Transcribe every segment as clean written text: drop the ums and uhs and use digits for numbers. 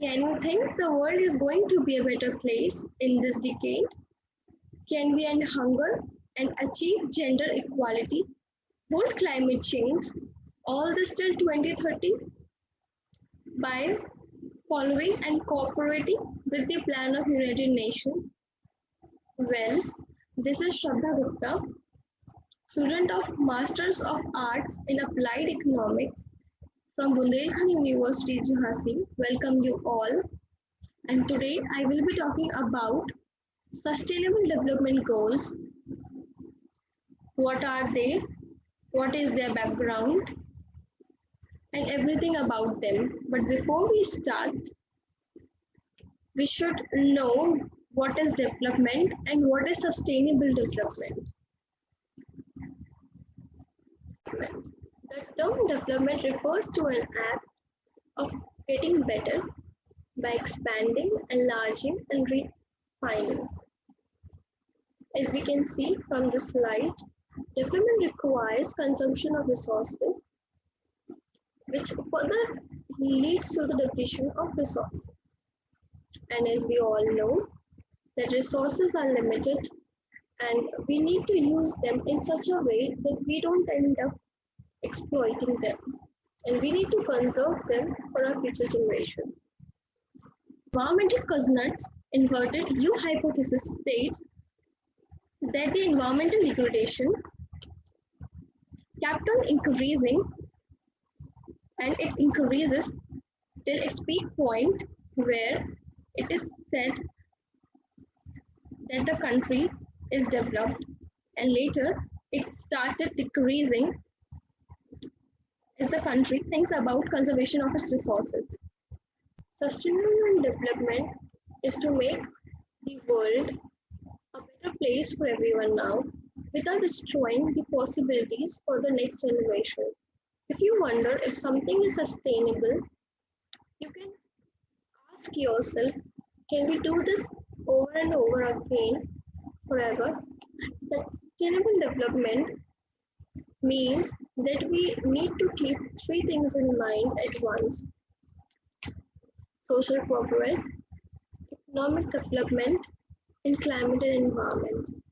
Can you think the world is going to be a better place in this decade? Can we end hunger and achieve gender equality? Hold climate change, all this till 2030 by following and cooperating with the plan of United Nations? Well, this is Shraddha Gupta, student of Masters of Arts in Applied Economics from Bundelkhand University, Jhansi. Welcome you all. And today I will be talking about Sustainable Development Goals. What are they? What is their background? And everything about them. But before we start, we should know what is development and what is sustainable development. The term development refers to an act of getting better by expanding, enlarging, and refining. As we can see from the slide, development requires consumption of resources, which further leads to the depletion of resources. And as we all know, that resources are limited and we need to use them in such a way that we don't end up exploiting them. And we need to conserve them for our future generations. Environmental Kuznets inverted U hypothesis states that the environmental degradation kept on increasing and it increases till its peak point where it is said that the country is developed and later it started decreasing as the country thinks about conservation of its resources. Sustainable development is to make the world a better place for everyone now without destroying the possibilities for the next generations. If you wonder if something is sustainable, you can ask yourself, can we do this over and over again forever? Sustainable development means that we need to keep three things in mind at once: social progress, economic development, and climate and environment.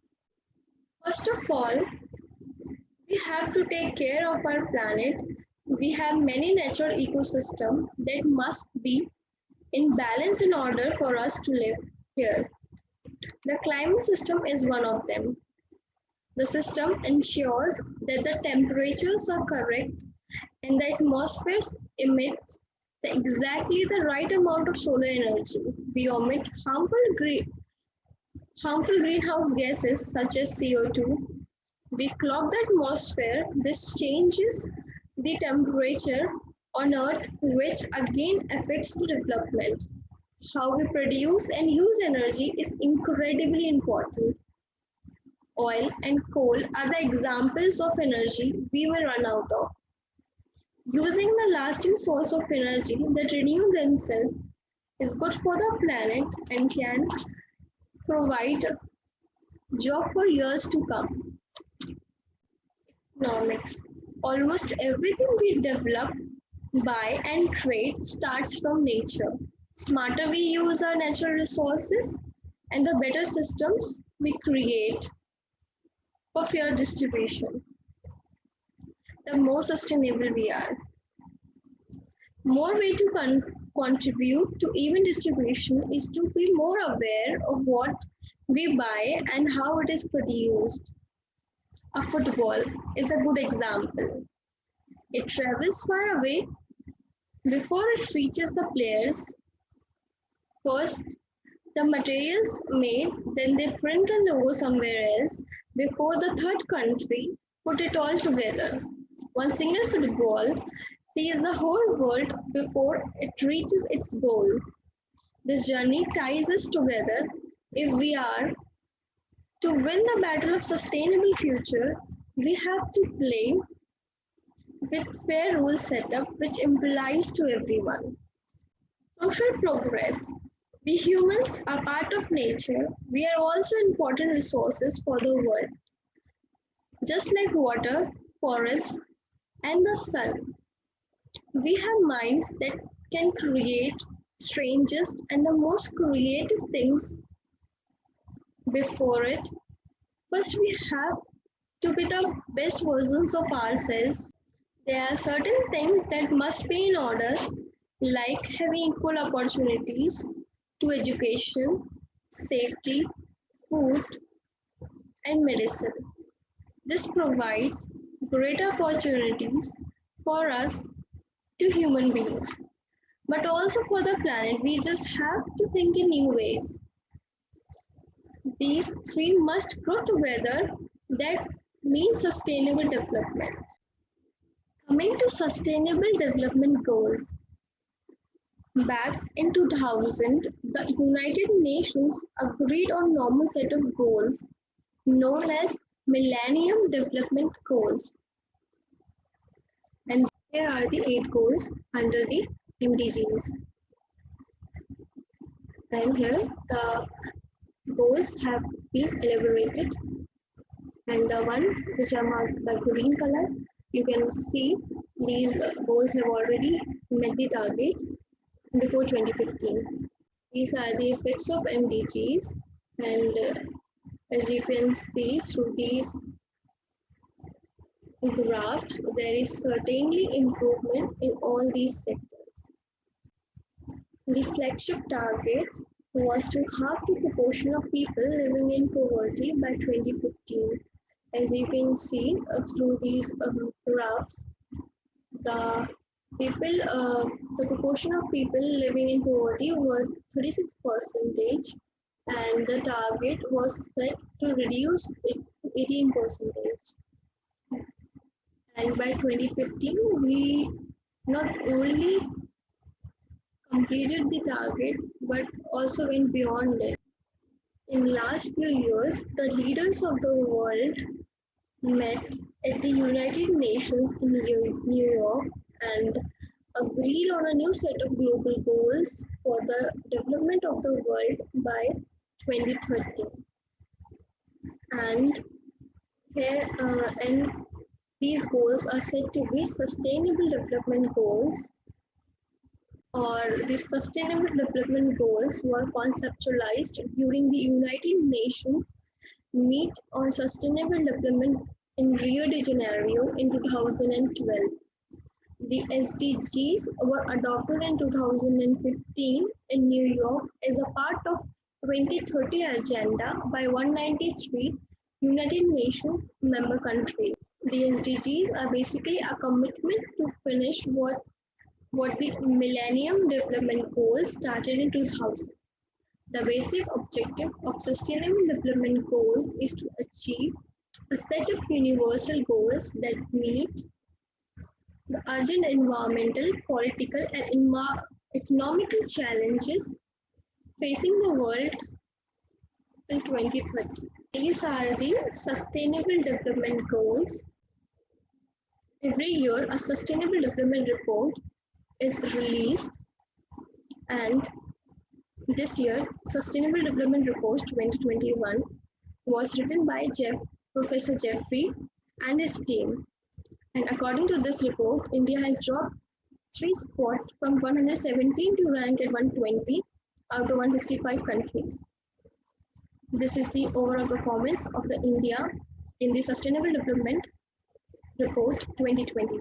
First of all, we have to take care of our planet. We have many natural ecosystems that must be in balance in order for us to live here. The climate system is one of them. The system ensures that the temperatures are correct and the atmosphere emits exactly the right amount of solar energy. We emit harmful greenhouse gases such as CO2. We clog the atmosphere. This changes the temperature on Earth, which again affects the development. How we produce and use energy is incredibly important. Oil and coal are the examples of energy we will run out of. Using the lasting source of energy that renew themselves is good for the planet and can provide jobs for years to come. Economics. Almost everything we develop, buy, and trade starts from nature. Smarter we use our natural resources, and the better systems we create for fair distribution, the more sustainable we are. More way to contribute to even distribution is to be more aware of what we buy and how it is produced. A football is a good example. It travels far away before it reaches the players. First, the materials made, then they print the logo somewhere else before the third country put it all together. One single football sees the whole world before it reaches its goal. This journey ties us together. If we are to win the battle of sustainable future, we have to play with fair rules setup which implies to everyone. Social progress. We humans are part of nature. We are also important resources for the world. Just like water, forests, and the sun, we have minds that can create strangest, and the most creative things before it. First, we have to be the best versions of ourselves. There are certain things that must be in order, like having equal opportunities to education, safety, food, and medicine. This provides great opportunities for us to human beings, but also for the planet. We just have to think in new ways. These three must grow together. That means sustainable development. Coming to sustainable development goals, back in 2000, the United Nations agreed on normal set of goals known as Millennium Development Goals. And here are the 8 goals under the MDGs. And here the goals have been elaborated, and the ones which are marked by green color, you can see these goals have already met the target before 2015. These are the effects of MDGs, and as you can see through these graphs, there is certainly improvement in all these sectors. The flagship target was to halve the proportion of people living in poverty by 2015. As you can see through these graphs, the the proportion of people living in poverty was 36%, and the target was set to reduce it to 18%. And by 2015, we not only completed the target but also went beyond it. In last few years, the leaders of the world met at the United Nations in New York and agreed on a new set of global goals for the development of the world by 2030. And here and these goals are said to be sustainable development goals, or the sustainable development goals were conceptualized during the United Nations meet on sustainable development in Rio de Janeiro in 2012. The SDGs were adopted in 2015 in New York as a part of 2030 agenda by 193 United Nations member countries. The SDGs are basically a commitment to finish what the Millennium Development Goals started in 2000. The basic objective of Sustainable Development Goals is to achieve a set of universal goals that meet the urgent environmental, political, and economical challenges facing the world till 2030. These are the Sustainable Development Goals. Every year, a Sustainable Development Report is released, and this year, Sustainable Development Report 2021 was written by Professor Jeffrey and his team. And according to this report, India has dropped 3 spots from 117 to rank at 120 out of 165 countries. This is the overall performance of the India in the Sustainable Development Report 2020.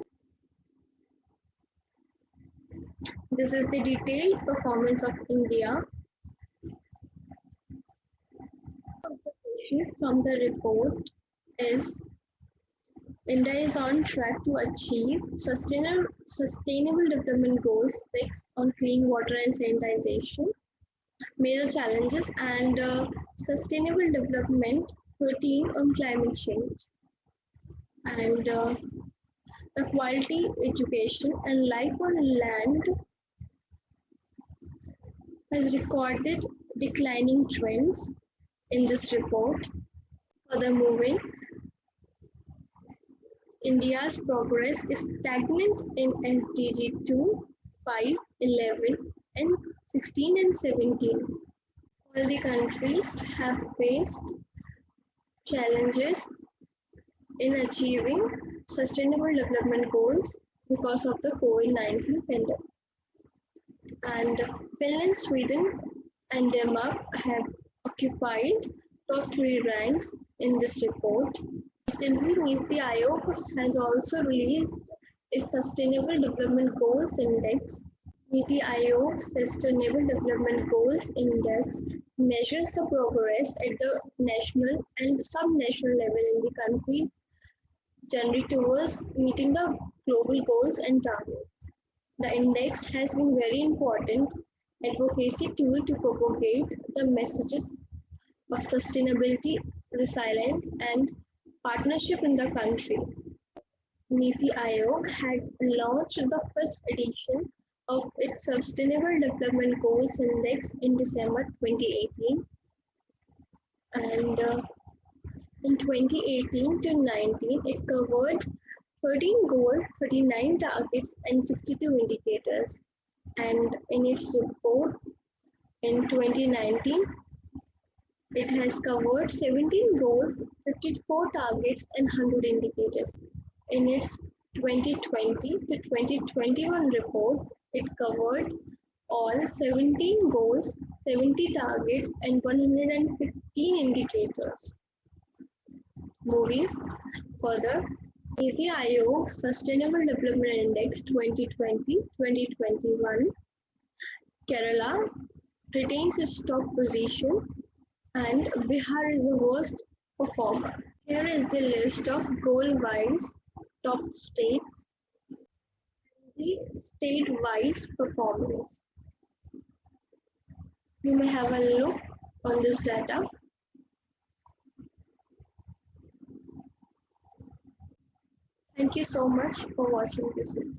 This is the detailed performance of India. From the report is India is on track to achieve Sustainable Development Goals 6 on clean water and sanitation, major challenges, and Sustainable Development 13 on climate change. And the quality education and life on land has recorded declining trends in this report. Further moving, India's progress is stagnant in SDG 2, 5, 11, and 16 and 17. All the countries have faced challenges in achieving Sustainable Development Goals because of the COVID-19 pandemic. And Finland, Sweden, and Denmark have occupied top three ranks in this report. Recently, NITI Aayog has also released its Sustainable Development Goals Index. NITI Aayog's Sustainable Development Goals Index measures the progress at the national and sub-national level in the countries generally towards meeting the global goals and targets. The index has been very important advocacy tool to propagate the messages of sustainability, resilience, and partnership in the country. NITI Aayog had launched the first edition of its Sustainable Development Goals Index in December 2018, and in 2018 to 19, it covered 13 goals, 39 targets, and 62 indicators. And in its report in 2019, it has covered 17 goals, 54 targets, and 100 indicators. In its 2020 to 2021 report, it covered all 17 goals, 70 targets, and 115 indicators. Moving further, NITI Aayog Sustainable Development Index 2020-2021, Kerala retains its top position and Bihar is the worst performer. Here is the list of goal-wise top states, the state-wise performance. You may have a look on this data. Thank you so much for watching this video.